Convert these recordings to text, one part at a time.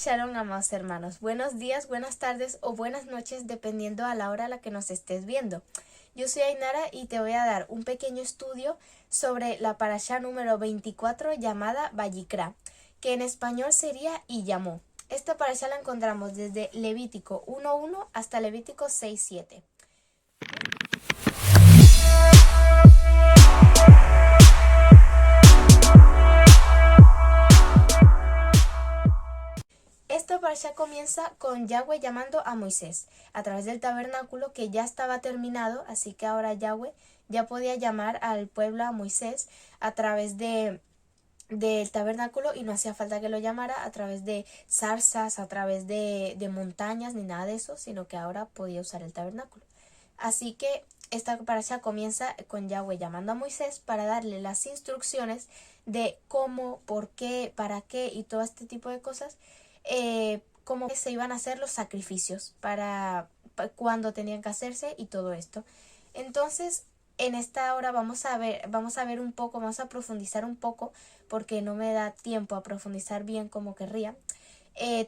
Shalom, amados hermanos. Buenos días, buenas tardes o buenas noches, dependiendo a la hora a la que nos estés viendo. Yo soy Ainara y te voy a dar un pequeño estudio sobre la parashá número 24 llamada Vayikra, que en español sería y llamó. Esta parashá la encontramos desde Levítico 1:1 hasta Levítico 6:7. Esta parasha comienza con Yahweh llamando a Moisés a través del tabernáculo que ya estaba terminado, así que ahora Yahweh ya podía llamar al pueblo a Moisés a través del tabernáculo y no hacía falta que lo llamara a través de zarzas, a través de montañas ni nada de eso, sino que ahora podía usar el tabernáculo. Así que esta parasha comienza con Yahweh llamando a Moisés para darle las instrucciones de cómo, por qué, para qué y todo este tipo de cosas, cómo se iban a hacer los sacrificios para cuándo tenían que hacerse y todo esto. Entonces, en esta hora vamos a ver un poco, vamos a profundizar un poco, porque no me da tiempo a profundizar bien como querría,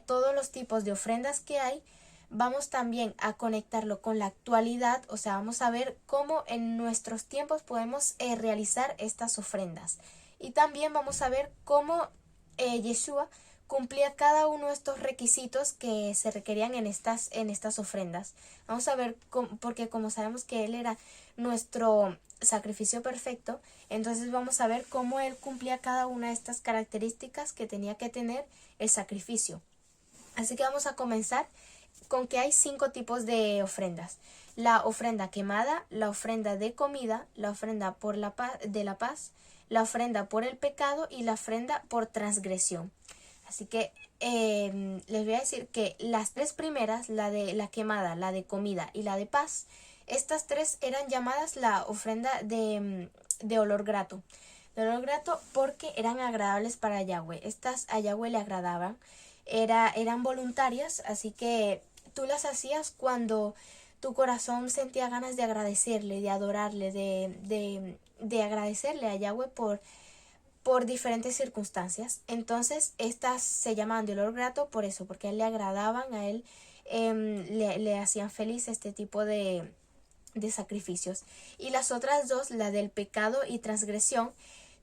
todos los tipos de ofrendas que hay. Vamos también a conectarlo con la actualidad, o sea, vamos a ver cómo en nuestros tiempos podemos realizar estas ofrendas. Y también vamos a ver cómo Yeshua cumplía cada uno de estos requisitos que se requerían en estas ofrendas. Vamos a ver, porque como sabemos que Él era nuestro sacrificio perfecto, entonces vamos a ver cómo Él cumplía cada una de estas características que tenía que tener el sacrificio. Así que vamos a comenzar con que hay 5 tipos de ofrendas: la ofrenda quemada, la ofrenda de comida, la ofrenda por de la paz, la ofrenda por el pecado y la ofrenda por transgresión. Así que les voy a decir que las 3 primeras, la de la quemada, la de comida y la de paz, estas 3 eran llamadas la ofrenda de olor grato. De olor grato porque eran agradables para Yahweh. Estas a Yahweh le agradaban. Eran voluntarias, así que tú las hacías cuando tu corazón sentía ganas de agradecerle, de adorarle, de agradecerle a Yahweh por diferentes circunstancias. Entonces estas se llamaban de olor grato por eso, porque a él le agradaban, a él le hacían feliz este tipo de sacrificios. Y las otras 2, la del pecado y transgresión,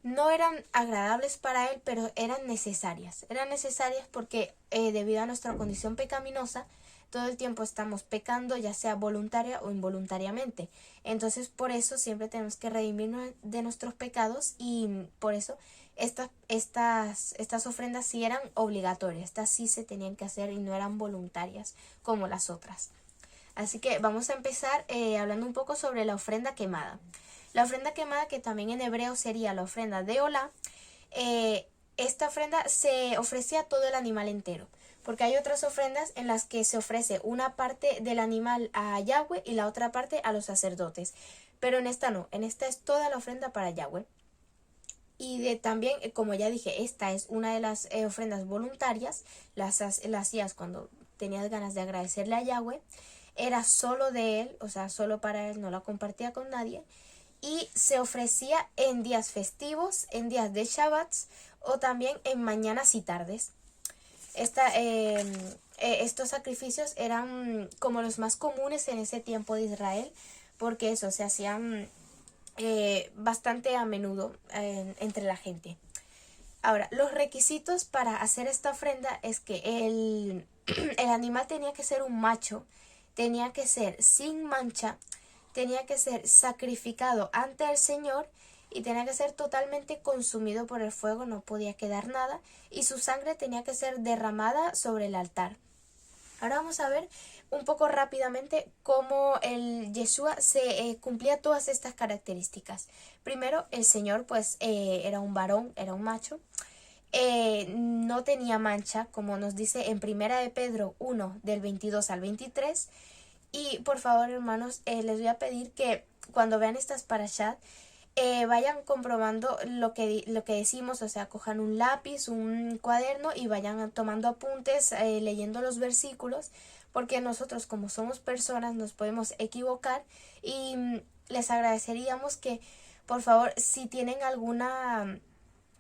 no eran agradables para él, pero eran necesarias. Eran necesarias porque debido a nuestra condición pecaminosa, todo el tiempo estamos pecando, ya sea voluntaria o involuntariamente. Entonces, por eso siempre tenemos que redimirnos de nuestros pecados, y por eso estas ofrendas sí eran obligatorias. Estas sí se tenían que hacer y no eran voluntarias como las otras. Así que vamos a empezar hablando un poco sobre la ofrenda quemada. La ofrenda quemada, que también en hebreo sería la ofrenda de Olá, esta ofrenda se ofrecía a todo el animal entero, porque hay otras ofrendas en las que se ofrece una parte del animal a Yahweh y la otra parte a los sacerdotes, pero en esta no, en esta es toda la ofrenda para Yahweh. Y también, como ya dije, esta es una de las ofrendas voluntarias, las hacías cuando tenías ganas de agradecerle a Yahweh, era solo de él, o sea, solo para él, no la compartía con nadie, y se ofrecía en días festivos, en días de Shabbats o también en mañanas y tardes. Estos sacrificios eran como los más comunes en ese tiempo de Israel, porque eso se hacían bastante a menudo entre la gente. Ahora, los requisitos para hacer esta ofrenda es que el animal tenía que ser un macho, tenía que ser sin mancha, tenía que ser sacrificado ante el Señor y tenía que ser totalmente consumido por el fuego, no podía quedar nada, y su sangre tenía que ser derramada sobre el altar. Ahora vamos a ver un poco rápidamente cómo el Yeshua se cumplía todas estas características. Primero, el Señor pues era un varón, era un macho. No tenía mancha, como nos dice en Primera de Pedro 1, del 22 al 23. Y por favor, hermanos, les voy a pedir que cuando vean estas parashat, vayan comprobando lo que decimos, o sea, cojan un lápiz, un cuaderno y vayan tomando apuntes, leyendo los versículos, porque nosotros, como somos personas, nos podemos equivocar, y les agradeceríamos que, por favor, si tienen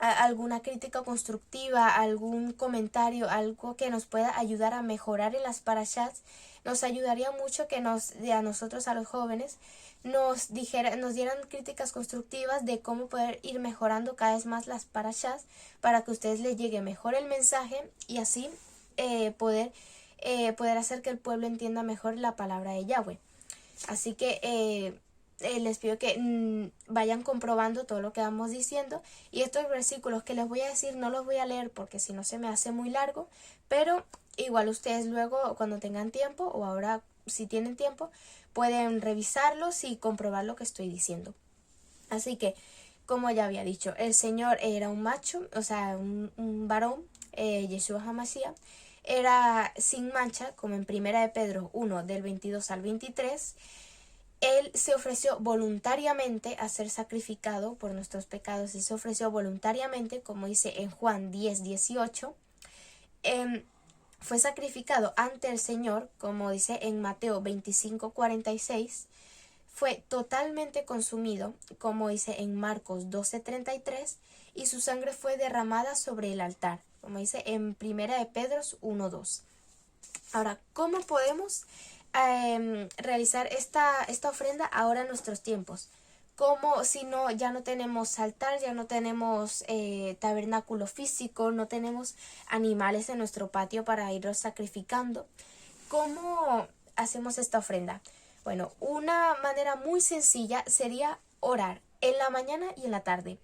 alguna crítica constructiva, algún comentario, algo que nos pueda ayudar a mejorar en las parashas, nos ayudaría mucho que a nosotros, a los jóvenes, nos dieran críticas constructivas de cómo poder ir mejorando cada vez más las parashas para que a ustedes les llegue mejor el mensaje y así poder hacer que el pueblo entienda mejor la palabra de Yahweh. Así que les pido que vayan comprobando todo lo que vamos diciendo, y estos versículos que les voy a decir no los voy a leer porque si no se me hace muy largo, pero igual ustedes luego cuando tengan tiempo o ahora si tienen tiempo pueden revisarlos y comprobar lo que estoy diciendo. Así que, como ya había dicho, el Señor era un macho, o sea, un varón, Yeshua HaMashiach, era sin mancha, como en 1 de Pedro 1, del 22 al 23. Él se ofreció voluntariamente a ser sacrificado por nuestros pecados. Él se ofreció voluntariamente, como dice en Juan 10, 18. Fue sacrificado ante el Señor, como dice en Mateo 25, 46. Fue totalmente consumido, como dice en Marcos 12, 33. Y su sangre fue derramada sobre el altar, como dice en 1 de Pedro 1, 2. Ahora, ¿cómo podemos realizar esta ofrenda ahora en nuestros tiempos? Como si no, ya no tenemos altar, ya no tenemos tabernáculo físico, no tenemos animales en nuestro patio para irlos sacrificando. ¿Cómo hacemos esta ofrenda? Bueno, una manera muy sencilla sería orar en la mañana y en la tarde.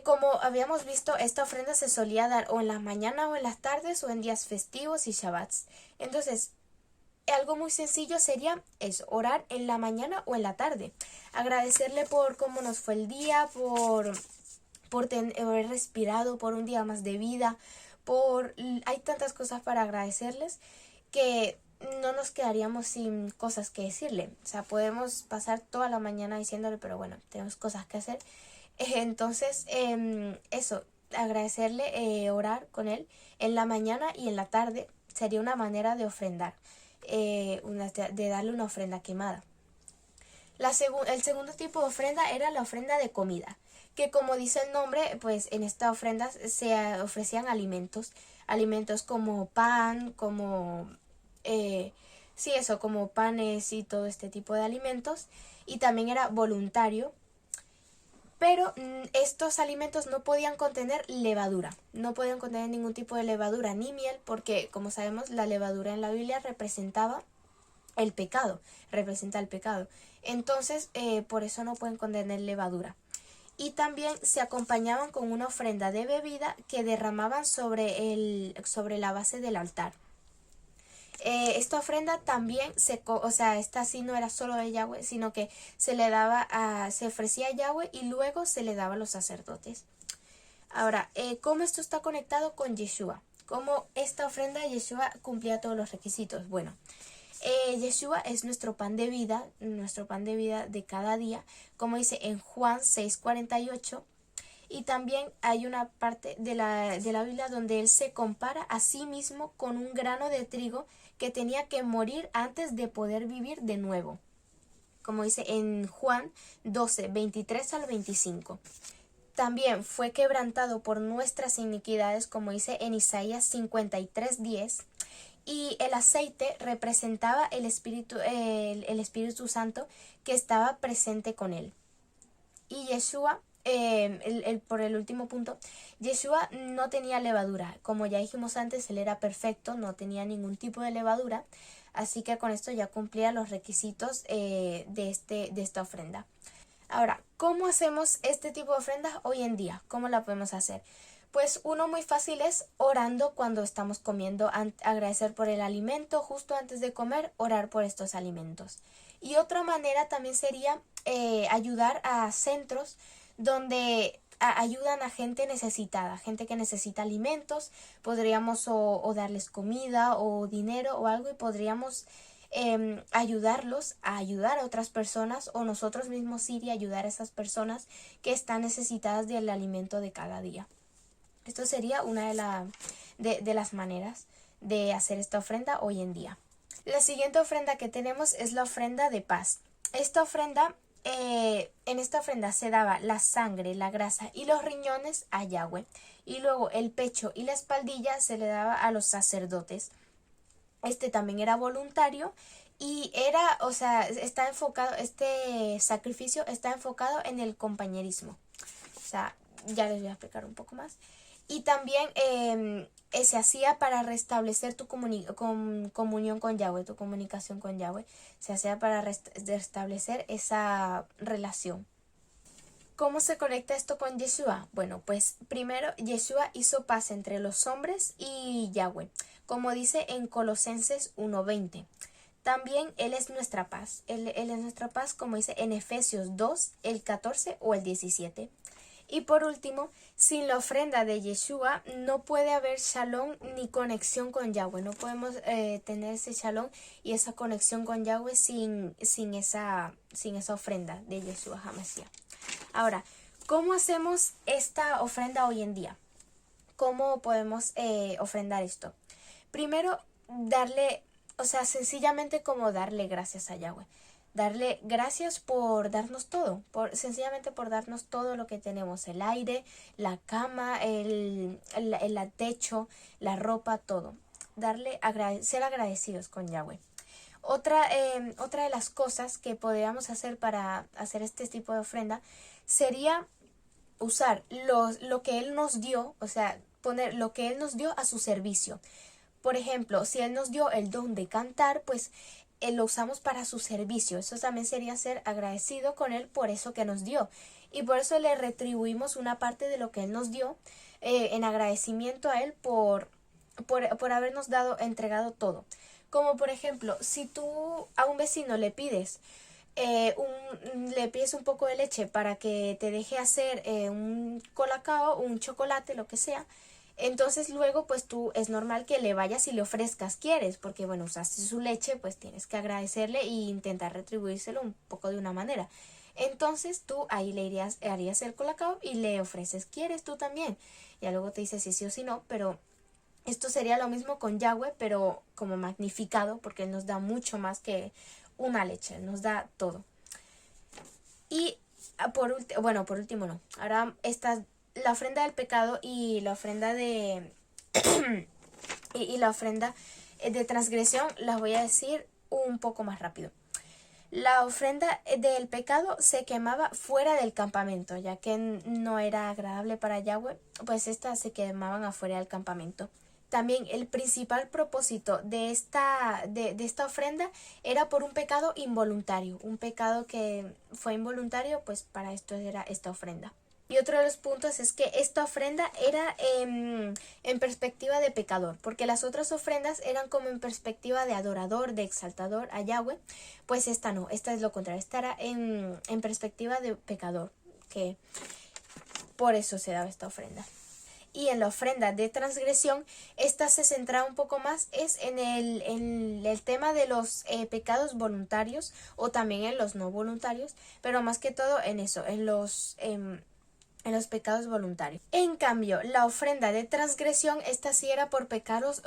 Como habíamos visto, esta ofrenda se solía dar o en la mañana o en las tardes o en días festivos y Shabbats. Entonces, algo muy sencillo sería orar en la mañana o en la tarde. Agradecerle por cómo nos fue el día, por haber respirado, por un día más de vida, hay tantas cosas para agradecerles que no nos quedaríamos sin cosas que decirle. O sea, podemos pasar toda la mañana diciéndole, pero bueno, tenemos cosas que hacer. Entonces, eso, agradecerle, orar con él en la mañana y en la tarde sería una manera de ofrendar, de darle una ofrenda quemada. El segundo tipo de ofrenda era la ofrenda de comida, que como dice el nombre, pues en esta ofrenda se ofrecían alimentos como pan, como como panes y todo este tipo de alimentos, y también era voluntario. Pero estos alimentos no podían contener levadura, no podían contener ningún tipo de levadura ni miel, porque como sabemos la levadura en la Biblia representa el pecado. Entonces, por eso no pueden contener levadura. Y también se acompañaban con una ofrenda de bebida que derramaban sobre la base del altar. Esta ofrenda también esta sí no era solo de Yahweh, sino que se ofrecía a Yahweh y luego se le daba a los sacerdotes. Ahora, ¿cómo esto está conectado con Yeshua? ¿Cómo esta ofrenda de Yeshua cumplía todos los requisitos? Bueno, Yeshua es nuestro pan de vida de cada día, como dice en Juan 6:48. Y también hay una parte de la Biblia donde él se compara a sí mismo con un grano de trigo que tenía que morir antes de poder vivir de nuevo, como dice en Juan 12, 23 al 25. También fue quebrantado por nuestras iniquidades, como dice en Isaías 53, 10. Y el aceite representaba el Espíritu Santo que estaba presente con él. Y Yeshua, por el último punto, Yeshua no tenía levadura. Como ya dijimos antes, él era perfecto, no tenía ningún tipo de levadura. Así que con esto ya cumplía los requisitos de esta ofrenda. Ahora, ¿cómo hacemos este tipo de ofrenda hoy en día? ¿Cómo la podemos hacer? Pues uno muy fácil es orando cuando estamos comiendo, agradecer por el alimento, justo antes de comer, orar por estos alimentos. Y otra manera también sería ayudar a centros donde ayudan a gente necesitada, gente que necesita alimentos. Podríamos o darles comida o dinero o algo y podríamos ayudarlos a ayudar a otras personas, o nosotros mismos ir y ayudar a esas personas que están necesitadas del alimento de cada día. Esto sería una de las maneras de hacer esta ofrenda hoy en día. La siguiente ofrenda que tenemos es la ofrenda de paz. Esta ofrenda en esta ofrenda se daba la sangre, la grasa y los riñones a Yahweh. Y luego el pecho y la espaldilla se le daba a los sacerdotes. Este también era voluntario y era, o sea, está enfocado, este sacrificio está enfocado en el compañerismo. O sea, ya les voy a explicar un poco más. Y también se hacía para restablecer tu comunión con Yahweh, tu comunicación con Yahweh. Se hacía para restablecer esa relación. ¿Cómo se conecta esto con Yeshua? Bueno, pues primero Yeshua hizo paz entre los hombres y Yahweh, como dice en Colosenses 1:20. También Él es nuestra paz. Él es nuestra paz, como dice en Efesios 2, el 14 o el 17. Y por último, sin la ofrenda de Yeshua no puede haber shalom ni conexión con Yahweh. No podemos tener ese shalom y esa conexión con Yahweh sin esa ofrenda de Yeshua HaMashiach. Ahora, ¿cómo hacemos esta ofrenda hoy en día? ¿Cómo podemos ofrendar esto? Primero, sencillamente como darle gracias a Yahweh. Darle gracias por darnos todo, sencillamente por darnos todo lo que tenemos, el aire, la cama, el techo, la ropa, todo. Ser agradecidos con Yahweh. Otra de las cosas que podríamos hacer para hacer este tipo de ofrenda sería usar lo que Él nos dio, o sea, poner lo que Él nos dio a su servicio. Por ejemplo, si Él nos dio el don de cantar, pues lo usamos para su servicio. Eso también sería ser agradecido con Él por eso que nos dio. Y por eso le retribuimos una parte de lo que Él nos dio en agradecimiento a Él por habernos entregado todo. Como por ejemplo, si tú a un vecino le pides un poco de leche para que te deje hacer un colacao, un chocolate, lo que sea, entonces luego pues tú es normal que le vayas y le ofrezcas, quieres, porque bueno, usaste su leche, pues tienes que agradecerle e intentar retribuírselo un poco de una manera. Entonces tú ahí harías el colacao y le ofreces, quieres tú también. Ya luego te dice si sí o si no, pero esto sería lo mismo con Yahweh, pero como magnificado, porque Él nos da mucho más que una leche, Él nos da todo. Y por último no. Ahora está la ofrenda del pecado y la ofrenda de y la ofrenda de transgresión, las voy a decir un poco más rápido. La ofrenda del pecado se quemaba fuera del campamento, ya que no era agradable para Yahweh, pues estas se quemaban afuera del campamento. También el principal propósito de esta ofrenda era por un pecado involuntario, un pecado que fue involuntario, pues para esto era esta ofrenda. Y otro de los puntos es que esta ofrenda era en perspectiva de pecador, porque las otras ofrendas eran como en perspectiva de adorador, de exaltador a Yahweh, pues esta no, esta es lo contrario, esta era en perspectiva de pecador, que por eso se daba esta ofrenda. Y en la ofrenda de transgresión, esta se centra un poco más en el tema de los pecados voluntarios o también en los no voluntarios, pero más que todo en eso, en los pecados voluntarios. En cambio, la ofrenda de transgresión, esta sí era por pecados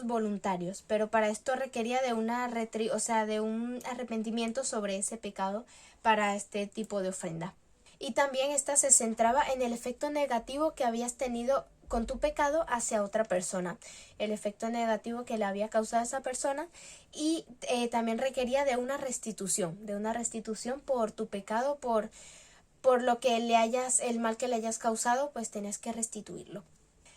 voluntarios, pero para esto requería de de un arrepentimiento sobre ese pecado para este tipo de ofrenda. Y también esta se centraba en el efecto negativo que habías tenido con tu pecado hacia otra persona, el efecto negativo que le había causado a esa persona, y también requería de una restitución por tu pecado, por lo que el mal que le hayas causado, pues tenías que restituirlo.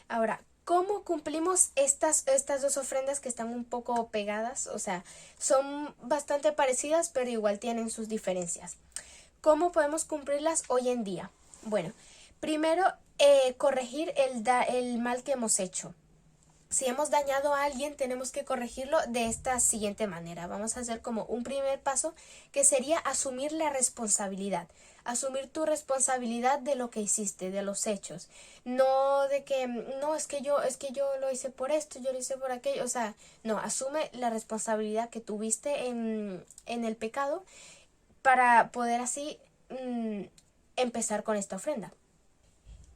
Ahora, ¿cómo cumplimos estas dos ofrendas que están un poco pegadas? O sea, son bastante parecidas, pero igual tienen sus diferencias. ¿Cómo podemos cumplirlas hoy en día? Bueno, primero, corregir el mal que hemos hecho. Si hemos dañado a alguien, tenemos que corregirlo de esta siguiente manera. Vamos a hacer como un primer paso, que sería asumir la responsabilidad. Asumir tu responsabilidad de lo que hiciste, de los hechos. No de que, no, es que yo lo hice por esto, yo lo hice por aquello. O sea, no, asume la responsabilidad que tuviste en el pecado para poder así empezar con esta ofrenda.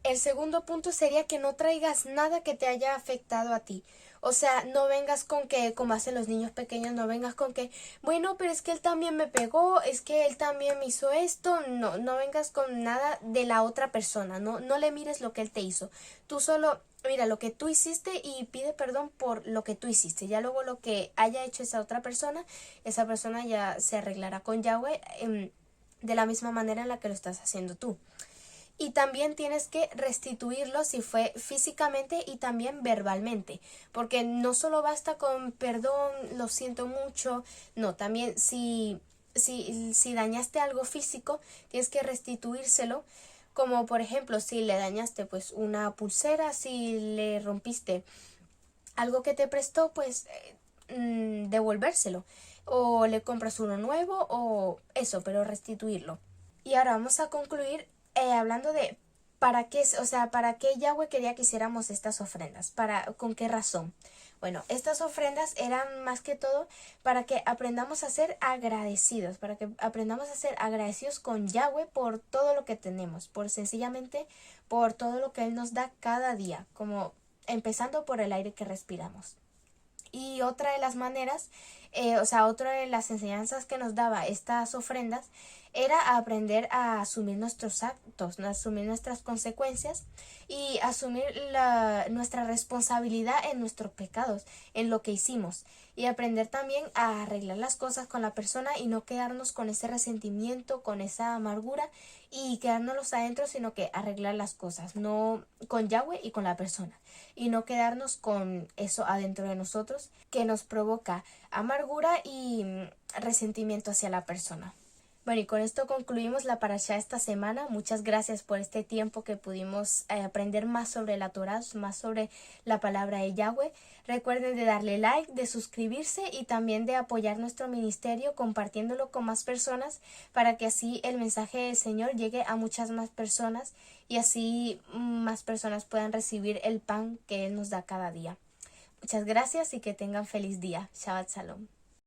El segundo punto sería que no traigas nada que te haya afectado a ti. O sea, no vengas con que, como hacen los niños pequeños, no vengas con que, bueno, pero es que él también me pegó, es que él también me hizo esto. No, no vengas con nada de la otra persona, no le mires lo que él te hizo. Tú solo mira lo que tú hiciste y pide perdón por lo que tú hiciste. Ya luego lo que haya hecho esa persona ya se arreglará con Yahweh de la misma manera en la que lo estás haciendo tú. Y también tienes que restituirlo si fue físicamente y también verbalmente, porque no solo basta con perdón, lo siento mucho, no, también si dañaste algo físico, tienes que restituírselo, como por ejemplo si le dañaste pues una pulsera, si le rompiste algo que te prestó, pues devolvérselo, o le compras uno nuevo o eso, pero restituirlo. Y ahora vamos a concluir hablando de para qué Yahweh quería que hiciéramos estas ofrendas, con qué razón. Bueno, estas ofrendas eran más que todo para que aprendamos a ser agradecidos, para que aprendamos a ser agradecidos con Yahweh por todo lo que tenemos, sencillamente por todo lo que Él nos da cada día, como empezando por el aire que respiramos. Y otra de las maneras, otra de las enseñanzas que nos daba estas ofrendas era aprender a asumir nuestros actos, asumir nuestras consecuencias y asumir nuestra responsabilidad en nuestros pecados, en lo que hicimos. Y aprender también a arreglar las cosas con la persona y no quedarnos con ese resentimiento, con esa amargura y quedárnoslos adentro, sino que arreglar las cosas, no con Yahweh y con la persona. Y no quedarnos con eso adentro de nosotros que nos provoca amargura y resentimiento hacia la persona. Bueno, y con esto concluimos la parashá esta semana. Muchas gracias por este tiempo que pudimos aprender más sobre la Torá, más sobre la palabra de Yahweh. Recuerden de darle like, de suscribirse y también de apoyar nuestro ministerio compartiéndolo con más personas para que así el mensaje del Señor llegue a muchas más personas y así más personas puedan recibir el pan que Él nos da cada día. Muchas gracias y que tengan feliz día. Shabbat Shalom.